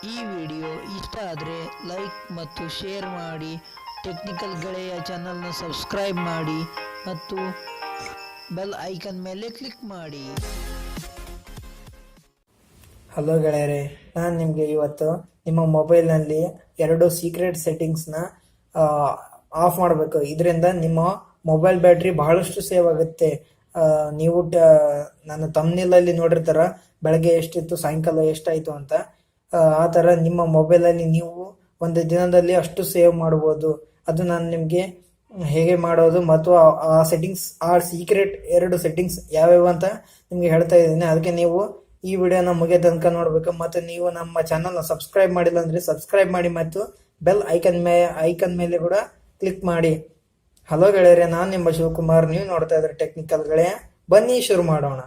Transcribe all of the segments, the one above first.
ಈ ವಿಡಿಯೋ ಇಷ್ಟ ಆದರೆ ಲೈಕ್ ಮತ್ತು ಶೇರ್ ಮಾಡಿ. ಟೆಕ್ನಿಕಲ್ ಗೆಳೆಯ ಚಾನಲ್ನ ಸಬ್ಸ್ಕ್ರೈಬ್ ಮಾಡಿ ಮತ್ತು ಬೆಲ್ ಐಕನ್ ಮೇಲೆ ಕ್ಲಿಕ್ ಮಾಡಿ. ಹಲೋ ಗೆಳೆಯರೆ, ನಾನು ನಿಮಗೆ ಇವತ್ತು ನಿಮ್ಮ ಮೊಬೈಲ್ನಲ್ಲಿ 2 ಸೀಕ್ರೆಟ್ ಸೆಟ್ಟಿಂಗ್ಸ್ನ ಆಫ್ ಮಾಡಬೇಕು. ಇದರಿಂದ ನಿಮ್ಮ ಮೊಬೈಲ್ ಬ್ಯಾಟ್ರಿ ಬಹಳಷ್ಟು ಸೇವ್ ಆಗುತ್ತೆ. ನೀವು ನನ್ನ ತಮ್ನೇಲಲ್ಲಿ ನೋಡಿರ್ತಾರ, ಬೆಳಗ್ಗೆ ಎಷ್ಟಿತ್ತು ಸಾಯಂಕಾಲ ಎಷ್ಟಾಯಿತು ಅಂತ. ಆ ಥರ ನಿಮ್ಮ ಮೊಬೈಲಲ್ಲಿ ನೀವು ಒಂದು ದಿನದಲ್ಲಿ ಅಷ್ಟು ಸೇವ್ ಮಾಡ್ಬೋದು. ಅದು ನಾನು ನಿಮಗೆ ಹೇಗೆ ಮಾಡೋದು ಮತ್ತು ಆ ಸೆಟ್ಟಿಂಗ್ಸ್, ಆ ಸೀಕ್ರೆಟ್ 2 ಸೆಟ್ಟಿಂಗ್ಸ್ ಯಾವ್ಯಾವ ಅಂತ ನಿಮಗೆ ಹೇಳ್ತಾ ಇದ್ದೀನಿ. ಅದಕ್ಕೆ ನೀವು ಈ ವಿಡಿಯೋನ ಮುಗಿಯೋ ತನಕ ನೋಡಬೇಕು. ಮತ್ತು ನೀವು ನಮ್ಮ ಚಾನಲ್ನ ಸಬ್ಸ್ಕ್ರೈಬ್ ಮಾಡಿಲ್ಲ ಅಂದರೆ ಸಬ್ಸ್ಕ್ರೈಬ್ ಮಾಡಿ ಮತ್ತು ಬೆಲ್ ಐಕನ್ ಮೇಲೆ ಕೂಡ ಕ್ಲಿಕ್ ಮಾಡಿ. ಹಲೋ ಗೆಳೆಯರೆ, ನಾನು ನಿಮ್ಮ ಶಿವಕುಮಾರ್. ನೀವು ನೋಡ್ತಾ ಇದ್ರೆ ಟೆಕ್ನಿಕಲ್ ಗೆಳೆಯ. ಬನ್ನಿ ಶುರು ಮಾಡೋಣ.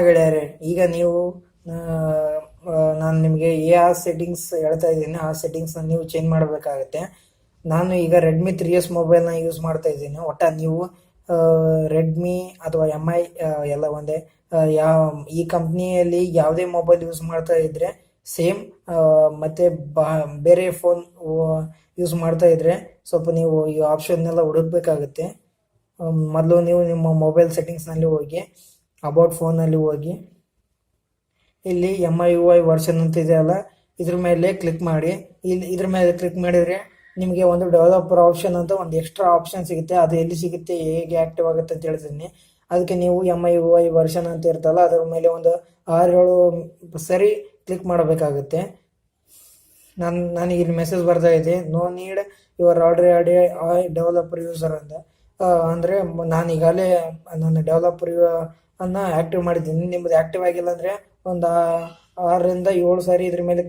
ಗೆಳೆಯರೆ, ಈಗ ನೀವು ನಾನು ನಿಮಗೆ ಯಾವ ಸೆಟ್ಟಿಂಗ್ಸ್ ಹೇಳ್ತಾ ಇದ್ದೀನಿ ಆ ಸೆಟ್ಟಿಂಗ್ಸ್ನ ನೀವು ಚೇಂಜ್ ಮಾಡಬೇಕಾಗುತ್ತೆ. ನಾನು ಈಗ ರೆಡ್ಮಿ 3S ಮೊಬೈಲ್ನ ಯೂಸ್ ಮಾಡ್ತಾ ಇದ್ದೀನಿ. ನೀವು ರೆಡ್ಮಿ ಅಥವಾ MI ಎಲ್ಲ ಒಂದೇ. ಈ ಕಂಪ್ನಿಯಲ್ಲಿ ಯಾವುದೇ ಮೊಬೈಲ್ ಯೂಸ್ ಮಾಡ್ತಾ ಇದ್ರೆ ಸೇಮ್, ಮತ್ತು ಬೇರೆ ಫೋನ್ ಯೂಸ್ ಮಾಡ್ತಾ ಇದ್ರೆ ಸ್ವಲ್ಪ ನೀವು ಈ ಆಪ್ಷನ್ನೆಲ್ಲ ಹುಡುಕ್ಬೇಕಾಗುತ್ತೆ. ಮೊದಲು ನೀವು ನಿಮ್ಮ ಮೊಬೈಲ್ ಸೆಟ್ಟಿಂಗ್ಸ್ನಲ್ಲಿ ಹೋಗಿ, ಅಬೌಟ್ ಫೋನಲ್ಲಿ ಹೋಗಿ, ಇಲ್ಲಿ MIUI ವರ್ಷನ್ ಅಂತ ಇದೆಯಲ್ಲ, ಇದ್ರ ಮೇಲೆ ಕ್ಲಿಕ್ ಮಾಡಿ. ಇದ್ರ ಮೇಲೆ ಕ್ಲಿಕ್ ಮಾಡಿದರೆ ನಿಮಗೆ ಒಂದು ಡೆವಲಪರ್ ಆಪ್ಷನ್ ಅಂತ ಒಂದು ಎಕ್ಸ್ಟ್ರಾ ಆಪ್ಷನ್ ಸಿಗುತ್ತೆ. ಅದು ಎಲ್ಲಿ ಸಿಗುತ್ತೆ, ಹೇಗೆ ಆಕ್ಟಿವ್ ಆಗುತ್ತೆ ಅಂತ ಹೇಳ್ತೀನಿ. ಅದಕ್ಕೆ ನೀವು MIUI ವರ್ಷನ್ ಅಂತ ಇರ್ತಲ್ಲ, ಅದರ ಮೇಲೆ ಒಂದು 6-7 ಸರಿ ಕ್ಲಿಕ್ ಮಾಡಬೇಕಾಗುತ್ತೆ. ನನಗೆ ಇಲ್ಲಿ ಮೆಸೇಜ್ ಬರ್ತಾ ಇದೆ, no need you're already developer user ಅಂತ. ಅಂದರೆ ನಾನು ಈಗಾಗಲೇ ನನ್ನ ಡೆವಲಪರ್ ಅನ್ನ ಆಕ್ಟಿವ್ ಮಾಡಿದ್ದೀನಿ. ನಿಮ್ಮದು ಆಕ್ಟಿವ್ ಆಗಿಲ್ಲ ಅಂದರೆ ಒಂದು 6-7 ಸಾರಿ ಇದ್ರ ಮೇಲೆ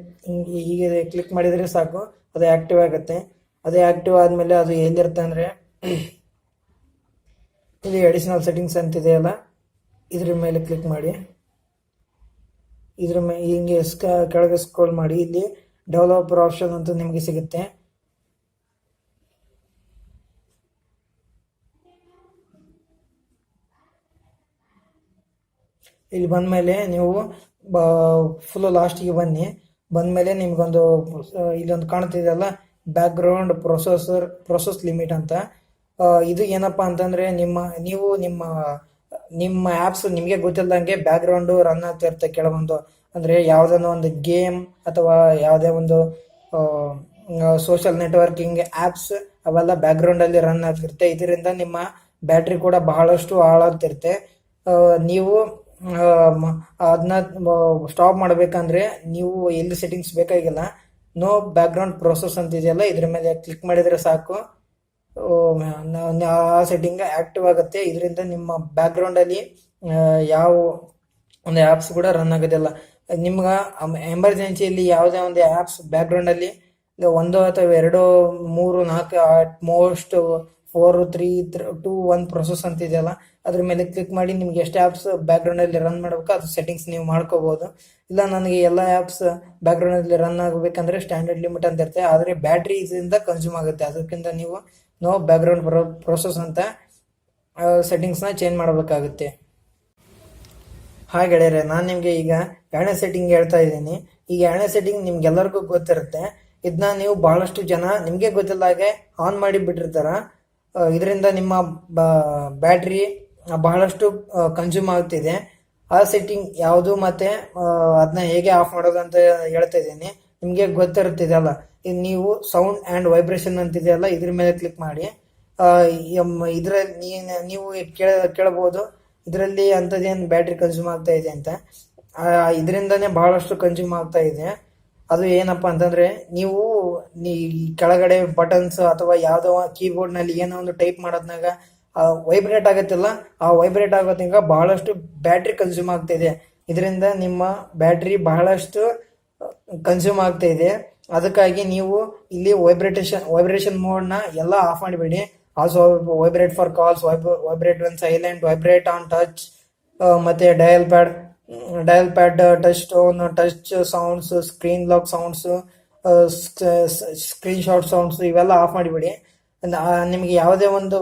ಹೀಗೆ ಕ್ಲಿಕ್ ಮಾಡಿದರೆ ಸಾಕು, ಅದು ಆಕ್ಟಿವ್ ಆಗುತ್ತೆ. ಅದೇ ಆಕ್ಟಿವ್ ಆದಮೇಲೆ ಅದು ಎಲ್ಲಿರುತ್ತೆ ಅಂದರೆ ಇಲ್ಲಿ ಅಡಿಷನಲ್ ಸೆಟ್ಟಿಂಗ್ಸ್ ಅಂತಿದೆಯಲ್ಲ, ಇದ್ರ ಮೇಲೆ ಕ್ಲಿಕ್ ಮಾಡಿ. ಇದ್ರ ಮೇಲೆ ಹಿಂಗೆ ಕೆಳಗೆ ಸ್ಕ್ರೋಲ್ ಮಾಡಿ, ಇಲ್ಲಿ ಡೆವಲಪರ್ ಆಪ್ಷನ್ ಅಂತ ನಿಮಗೆ ಸಿಗುತ್ತೆ. ಇಲ್ಲಿ ಬಂದಮೇಲೆ ನೀವು ಫುಲ್ ಲಾಸ್ಟಿಗೆ ಬಂದಮೇಲೆ ನಿಮ್ಗೊಂದು ಇಲ್ಲೊಂದು ಕಾಣ್ತಿದೆಯಲ್ಲ, ಬ್ಯಾಕ್ಗ್ರೌಂಡ್ ಪ್ರೊಸೆಸ್ ಲಿಮಿಟ್ ಅಂತ. ಇದು ಏನಪ್ಪಾ ಅಂತಂದ್ರೆ ನೀವು ನಿಮ್ಮ ಆ್ಯಪ್ಸ್ ನಿಮಗೆ ಗೊತ್ತಿಲ್ಲದಂಗೆ ಬ್ಯಾಕ್ಗ್ರೌಂಡು ರನ್ ಆಗ್ತಿರುತ್ತೆ ಕೆಲವೊಂದು. ಅಂದರೆ ಯಾವುದನ್ನು ಒಂದು ಗೇಮ್ ಅಥವಾ ಯಾವುದೇ ಒಂದು ಸೋಷಿಯಲ್ ನೆಟ್ವರ್ಕಿಂಗ್ ಆ್ಯಪ್ಸ್ ಅವೆಲ್ಲ ಬ್ಯಾಕ್ಗ್ರೌಂಡಲ್ಲಿ ರನ್ ಆಗ್ತಿರುತ್ತೆ. ಇದರಿಂದ ನಿಮ್ಮ ಬ್ಯಾಟ್ರಿ ಕೂಡ ಬಹಳಷ್ಟು ಹಾಳಾಗ್ತಿರುತ್ತೆ. ನೀವು ಅದನ್ನ ಸ್ಟಾಪ್ ಮಾಡಬೇಕಂದ್ರೆ ನೀವು ಎಲ್ಲಿ ಸೆಟ್ಟಿಂಗ್ಸ್ ಬೇಕಾಗಿಲ್ಲ, ನೋ ಬ್ಯಾಕ್ಗ್ರೌಂಡ್ ಪ್ರೋಸೆಸ್ ಅಂತ ಇದೆಯಲ್ಲ, ಇದ್ರ ಮೇಲೆ ಕ್ಲಿಕ್ ಮಾಡಿದರೆ ಸಾಕು, ಆ ಸೆಟ್ಟಿಂಗ್ ಆಕ್ಟಿವ್ ಆಗುತ್ತೆ. ಇದರಿಂದ ನಿಮ್ಮ ಬ್ಯಾಕ್ಗ್ರೌಂಡಲ್ಲಿ ಯಾವ ಒಂದು ಆ್ಯಪ್ಸ್ ಕೂಡ ರನ್ ಆಗೋದಿಲ್ಲ. ನಿಮ್ಗೆ ಎಮರ್ಜೆನ್ಸಿಯಲ್ಲಿ ಯಾವುದೇ ಒಂದು ಆ್ಯಪ್ಸ್ ಬ್ಯಾಕ್ಗ್ರೌಂಡಲ್ಲಿ 1 ಅಥವಾ 2 3 4 ಅಟ್ ಮೋಸ್ಟ್ 4 3 2 1 ಪ್ರೊಸೆಸ್ ಅಂತ ಇದೆಯಲ್ಲ, ಅದ್ರ ಮೇಲೆ ಕ್ಲಿಕ್ ಮಾಡಿ ನಿಮ್ಗೆ ಎಷ್ಟು ಆ್ಯಪ್ಸ್ ಬ್ಯಾಕ್ಗ್ರೌಂಡಲ್ಲಿ ರನ್ ಮಾಡಬೇಕು ಅದು ಸೆಟ್ಟಿಂಗ್ಸ್ ನೀವು ಮಾಡ್ಕೋಬೋದು. ಇಲ್ಲ ನನಗೆ ಎಲ್ಲ ಆ್ಯಪ್ಸ್ ಬ್ಯಾಕ್ಗ್ರೌಂಡಲ್ಲಿ ರನ್ ಆಗಬೇಕಂದ್ರೆ ಸ್ಟ್ಯಾಂಡರ್ಡ್ ಲಿಮಿಟ್ ಅಂತ ಇರುತ್ತೆ, ಆದರೆ ಬ್ಯಾಟ್ರಿ ಇದರಿಂದ ಕನ್ಸ್ಯೂಮ್ ಆಗುತ್ತೆ. ಅದಕ್ಕಿಂತ ನೀವು ನೋ ಬ್ಯಾಕ್ಗ್ರೌಂಡ್ ಪ್ರೊಸೆಸ್ ಅಂತ ಸೆಟ್ಟಿಂಗ್ಸ್ನ ಚೇಂಜ್ ಮಾಡಬೇಕಾಗುತ್ತೆ. ಗೆಳೆಯರೆ, ನಾನು ನಿಮಗೆ ಈಗ 2ನೇ ಸೆಟ್ಟಿಂಗ್ ಹೇಳ್ತಾ ಇದ್ದೀನಿ. ಈಗ 2ನೇ ಸೆಟ್ಟಿಂಗ್ ನಿಮ್ಗೆಲ್ಲರಿಗೂ ಗೊತ್ತಿರುತ್ತೆ. ಇದನ್ನ ನೀವು ಬಹಳಷ್ಟು ಜನ ನಿಮಗೆ ಗೊತ್ತಿಲ್ಲ ಹಾಗೆ ಆನ್ ಮಾಡಿ ಬಿಟ್ಟಿರ್ತಾರ. ಇದರಿಂದ ನಿಮ್ಮ ಬ್ಯಾಟ್ರಿ ಬಹಳಷ್ಟು ಕನ್ಸ್ಯೂಮ್ ಆಗ್ತಿದೆ. ಆ ಸೆಟ್ಟಿಂಗ್ ಯಾವುದು ಮತ್ತೆ ಅದನ್ನ ಹೇಗೆ ಆಫ್ ಮಾಡೋದು ಅಂತ ಹೇಳ್ತಾ ಇದ್ದೀನಿ. ನಿಮಗೆ ಗೊತ್ತಿರುತ್ತಿದೆಯಲ್ಲ, ನೀವು ಸೌಂಡ್ ಆ್ಯಂಡ್ ವೈಬ್ರೇಷನ್ ಅಂತಿದೆಯಲ್ಲ, ಇದ್ರ ಮೇಲೆ ಕ್ಲಿಕ್ ಮಾಡಿ. ನೀವು ಕೇಳಬಹುದು ಇದರಲ್ಲಿ ಅಂಥದ್ದೇನು ಬ್ಯಾಟ್ರಿ ಕನ್ಸ್ಯೂಮ್ ಆಗ್ತಾ ಇದೆ ಅಂತ. ಇದರಿಂದನೇ ಬಹಳಷ್ಟು ಕನ್ಸ್ಯೂಮ್ ಆಗ್ತಾ ಇದೆ. ಅದು ಏನಪ್ಪಾ ಅಂತಂದ್ರೆ, ನೀವು ಕೆಳಗಡೆ ಬಟನ್ಸ್ ಅಥವಾ ಯಾವುದೋ ಕೀಬೋರ್ಡ್ನಲ್ಲಿ ಏನೋ ಒಂದು ಟೈಪ್ ಮಾಡೋದ್ನಾಗ ವೈಬ್ರೇಟ್ ಆಗುತ್ತಿಲ್ಲ, ಆ ವೈಬ್ರೇಟ್ ಆಗೋದ್ನಾಗ ಬಹಳಷ್ಟು ಬ್ಯಾಟ್ರಿ ಕನ್ಸ್ಯೂಮ್ ಆಗ್ತಾ ಇದೆ. ಇದರಿಂದ ನಿಮ್ಮ ಬ್ಯಾಟ್ರಿ ಬಹಳಷ್ಟು ಕನ್ಸ್ಯೂಮ್ ಆಗ್ತಾ ಇದೆ. ಅದಕ್ಕಾಗಿ ನೀವು ಇಲ್ಲಿ ವೈಬ್ರೇಷನ್ ಮೋಡ್ನ ಎಲ್ಲ ಆಫ್ ಮಾಡಿಬಿಡಿ. Also vibrate for calls, vibrate when silent, vibrate on touch, ಮತ್ತೆ dial pad, touch tone, touch sounds, screen lock sounds, screenshot sounds ಇವೆಲ್ಲ ಆಫ್ ಮಾಡಿಬಿಡಿ. ನಿಮಗೆ ಯಾವುದೇ ಒಂದು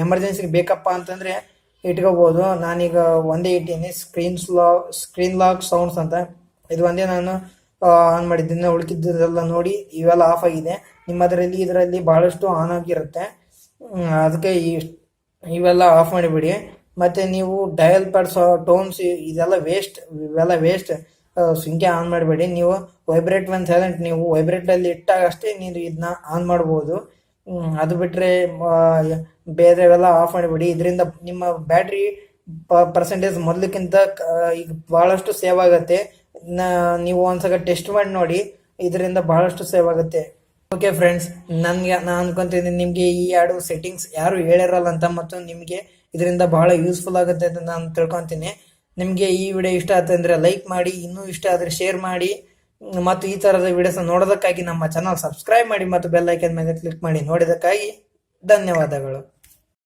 ಎಮರ್ಜೆನ್ಸಿಗೆ ಬೇಕಪ್ಪ ಅಂತಂದರೆ ಇಟ್ಕೋಬೋದು. ನಾನೀಗ ಒಂದೇ ಇಟ್ಟೀನಿ, ಸ್ಕ್ರೀನ್ ಲಾಕ್ ಸೌಂಡ್ಸ್ ಅಂತ. ಇದು ಒಂದೇ ನಾನು ಆನ್ ಮಾಡಿದ್ದೀನಿ. ಉಳ್ಕಿದ್ದೆಲ್ಲ ನೋಡಿ ಇವೆಲ್ಲ ಆಫ್ ಆಗಿದೆ. ಇದರಲ್ಲಿ ಭಾಳಷ್ಟು ಆನ್ ಆಗಿರುತ್ತೆ. ಅದಕ್ಕೆ ಇವೆಲ್ಲ ಆಫ್ ಮಾಡಿಬಿಡಿ. ಮತ್ತು ನೀವು ಡಯಲ್ ಪ್ಯಾಡ್ಸ್, ಟೋನ್ಸ್ ಇವೆಲ್ಲ ವೇಸ್ಟ್. ಸಂಖ್ಯೆ ಆನ್ ಮಾಡಬೇಡಿ. ನೀವು ವೈಬ್ರೇಟ್ ಒನ್ ಸೈಲೆಂಟ್, ನೀವು ವೈಬ್ರೇಟಲ್ಲಿ ಇಟ್ಟಾಗ ಅಷ್ಟೇ ನೀವು ಇದನ್ನ ಆನ್ ಮಾಡ್ಬೋದು. ಅದು ಬಿಟ್ಟರೆ ಬೇರೆವೆಲ್ಲ ಆಫ್ ಮಾಡಿಬಿಡಿ. ಇದರಿಂದ ನಿಮ್ಮ ಬ್ಯಾಟ್ರಿ ಪರ್ಸೆಂಟೇಜ್ ಮೊದಲಕ್ಕಿಂತ ಈಗ ಭಾಳಷ್ಟು ಸೇವ್ ಆಗುತ್ತೆ. ನೀವು ಒಂದ್ಸಲ ಟೆಸ್ಟ್ ಮಾಡಿ ನೋಡಿ, ಇದರಿಂದ ಭಾಳಷ್ಟು ಸೇವ್ ಆಗುತ್ತೆ. ಓಕೆ ಫ್ರೆಂಡ್ಸ್, ನಾನು ಅನ್ಕೊಂತೀನಿ ನಿಮಗೆ ಈ 2 ಸೆಟ್ಟಿಂಗ್ಸ್ ಯಾರು ಹೇಳಿರಲ್ಲ ಅಂತ, ಮತ್ತು ನಿಮಗೆ ಇದರಿಂದ ಬಹಳ ಯೂಸ್ಫುಲ್ ಆಗುತ್ತೆ ಅಂತ ನಾನು ತಿಳ್ಕೊತೀನಿ. ನಿಮಗೆ ಈ ವಿಡಿಯೋ ಇಷ್ಟ ಆಯ್ತು ಅಂದರೆ ಲೈಕ್ ಮಾಡಿ, ಇನ್ನೂ ಇಷ್ಟ ಆದರೆ ಶೇರ್ ಮಾಡಿ, ಮತ್ತು ಈ ಥರದ ವಿಡಿಯೋಸ್ ನೋಡೋದಕ್ಕಾಗಿ ನಮ್ಮ ಚಾನಲ್ ಸಬ್ಸ್ಕ್ರೈಬ್ ಮಾಡಿ ಮತ್ತು ಬೆಲ್ ಐಕನ್ ಮೇಲೆ ಕ್ಲಿಕ್ ಮಾಡಿ. ನೋಡಿದ್ದಕ್ಕಾಗಿ ಧನ್ಯವಾದಗಳು.